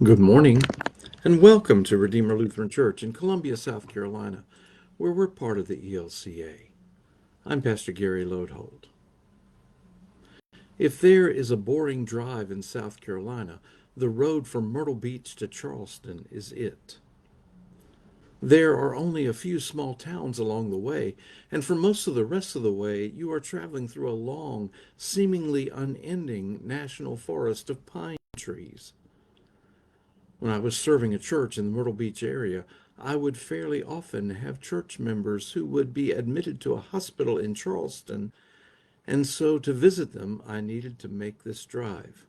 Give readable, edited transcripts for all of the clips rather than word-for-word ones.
Good morning, and welcome to Redeemer Lutheran Church in Columbia, South Carolina, where we're part of the ELCA. I'm Pastor Gary Lodehold. If there is a boring drive in South Carolina, the road from Myrtle Beach to Charleston is it. There are only a few small towns along the way, and for most of the rest of the way, you are traveling through a long, seemingly unending national forest of pine trees. When I was serving a church in the Myrtle Beach area, I would fairly often have church members who would be admitted to a hospital in Charleston, and so to visit them, I needed to make this drive.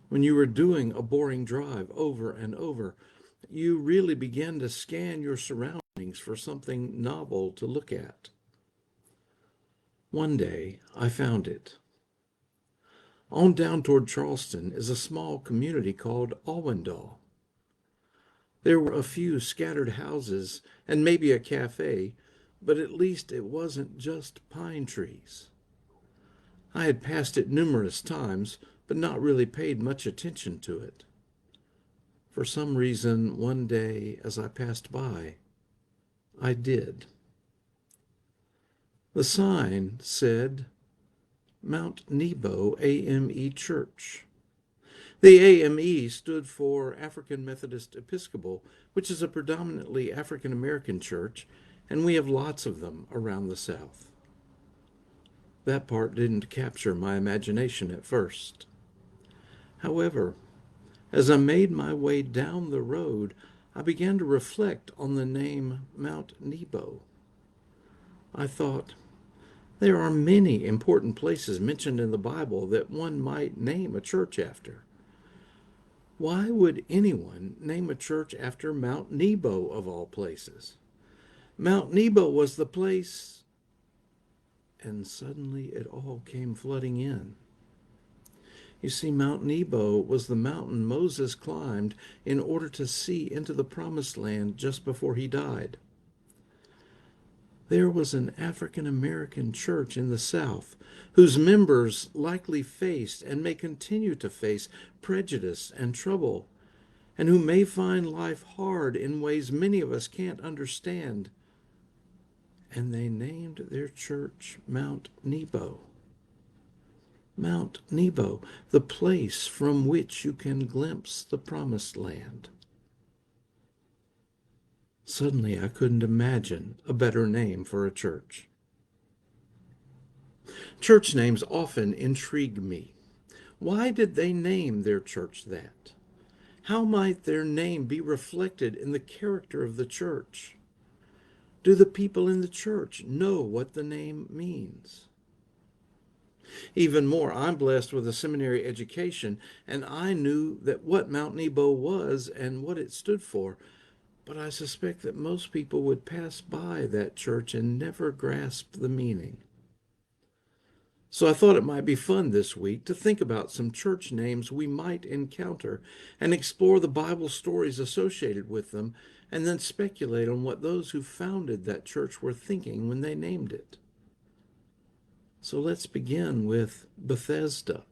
When you were doing a boring drive over and over, you really began to scan your surroundings for something novel to look at. One day, I found it. On down toward Charleston is a small community called Allendale. There were a few scattered houses and maybe a cafe, but at least it wasn't just pine trees. I had passed it numerous times, but not really paid much attention to it. For some reason, one day as I passed by, I did. The sign said Mount Nebo AME Church. The AME stood for African Methodist Episcopal, which is a predominantly African American church, and we have lots of them around the South. That part didn't capture my imagination at first. However, as I made my way down the road, I began to reflect on the name Mount Nebo. I thought, there are many important places mentioned in the Bible that one might name a church after. Why would anyone name a church after Mount Nebo of all places? Mount Nebo was the place, and suddenly it all came flooding in. You see, Mount Nebo was the mountain Moses climbed in order to see into the promised land just before he died. There was an African American church in the South whose members likely faced and may continue to face prejudice and trouble, and who may find life hard in ways many of us can't understand. And they named their church Mount Nebo. Mount Nebo, the place from which you can glimpse the promised land. Suddenly, I couldn't imagine a better name for a church. Church names often intrigue me. Why did they name their church that? How might their name be reflected in the character of the church? Do the people in the church know what the name means? Even more, I'm blessed with a seminary education, and I knew that what Mount Nebo was and what it stood for, but I suspect that most people would pass by that church and never grasp the meaning. So I thought it might be fun this week to think about some church names we might encounter and explore the Bible stories associated with them, and then speculate on what those who founded that church were thinking when they named it. So let's begin with Bethesda.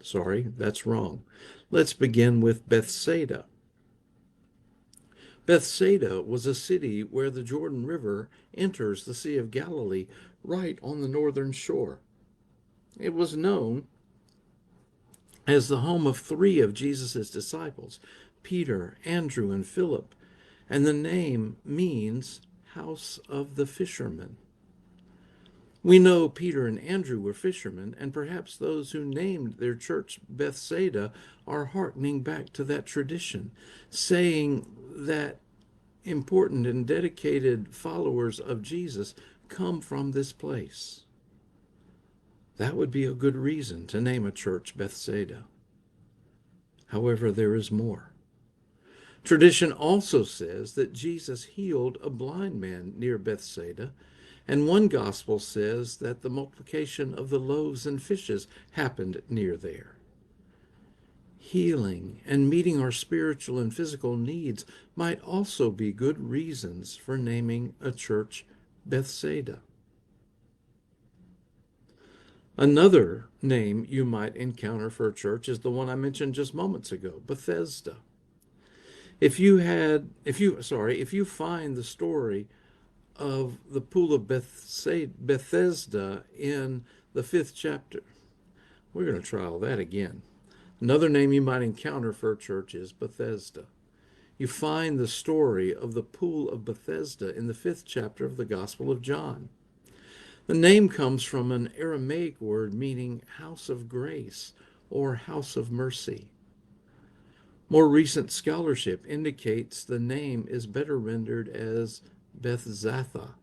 Sorry, that's wrong. Let's begin with Bethsaida. Bethsaida was a city where the Jordan River enters the Sea of Galilee right on the northern shore. It was known as the home of three of Jesus' disciples, Peter, Andrew, and Philip, and the name means house of the fishermen. We know Peter and Andrew were fishermen, and perhaps those who named their church Bethsaida are hearkening back to that tradition, saying that important and dedicated followers of Jesus come from this place. That would be a good reason to name a church Bethsaida. However, there is more. Tradition also says that Jesus healed a blind man near Bethsaida, and one gospel says that the multiplication of the loaves and fishes happened near there. Healing and meeting our spiritual and physical needs might also be good reasons for naming a church Bethsaida. Another name you might encounter for a church is the one I mentioned just moments ago, Bethesda. If you find the story of the pool of Bethesda in the 5th chapter, we're going to try all that again. Another name you might encounter for a church is Bethesda. You find the story of the pool of Bethesda in the 5th chapter of the Gospel of John. The name comes from an Aramaic word meaning house of grace or house of mercy. More recent scholarship indicates the name is better rendered as Bethzatha.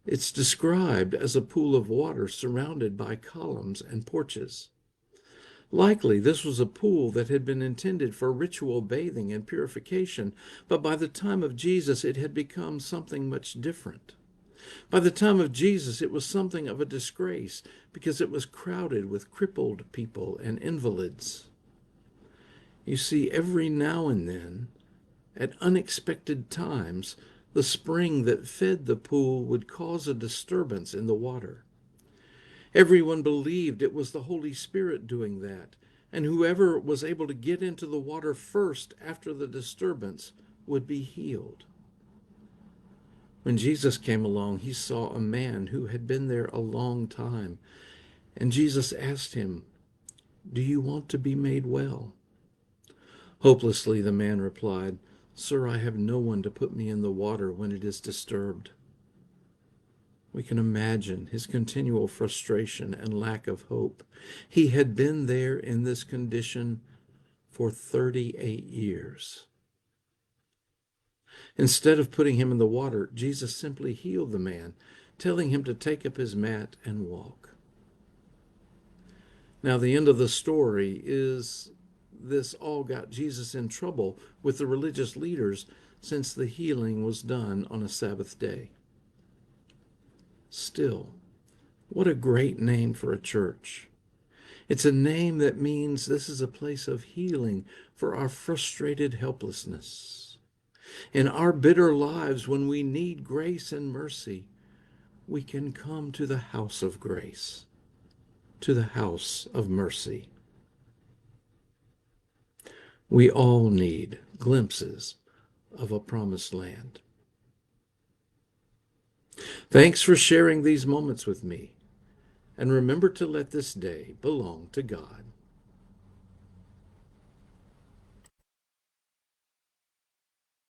It's described as a pool of water surrounded by columns and porches. Likely, this was a pool that had been intended for ritual bathing and purification, but by the time of Jesus, it had become something much different. By the time of Jesus, it was something of a disgrace because it was crowded with crippled people and invalids. You see, every now and then, at unexpected times, the spring that fed the pool would cause a disturbance in the water. Everyone believed it was the Holy Spirit doing that, and whoever was able to get into the water first after the disturbance would be healed. When Jesus came along, he saw a man who had been there a long time, and Jesus asked him, "Do you want to be made well?" Hopelessly, the man replied, "Sir, I have no one to put me in the water when it is disturbed." We can imagine his continual frustration and lack of hope. He had been there in this condition for 38 years. Instead of putting him in the water, Jesus simply healed the man, telling him to take up his mat and walk. Now, the end of the story is this all got Jesus in trouble with the religious leaders since the healing was done on a Sabbath day. Still, what a great name for a church. It's a name that means this is a place of healing for our frustrated helplessness. In our bitter lives, when we need grace and mercy, we can come to the house of grace, to the house of mercy. We all need glimpses of a promised land. Thanks for sharing these moments with me. And remember to let this day belong to God.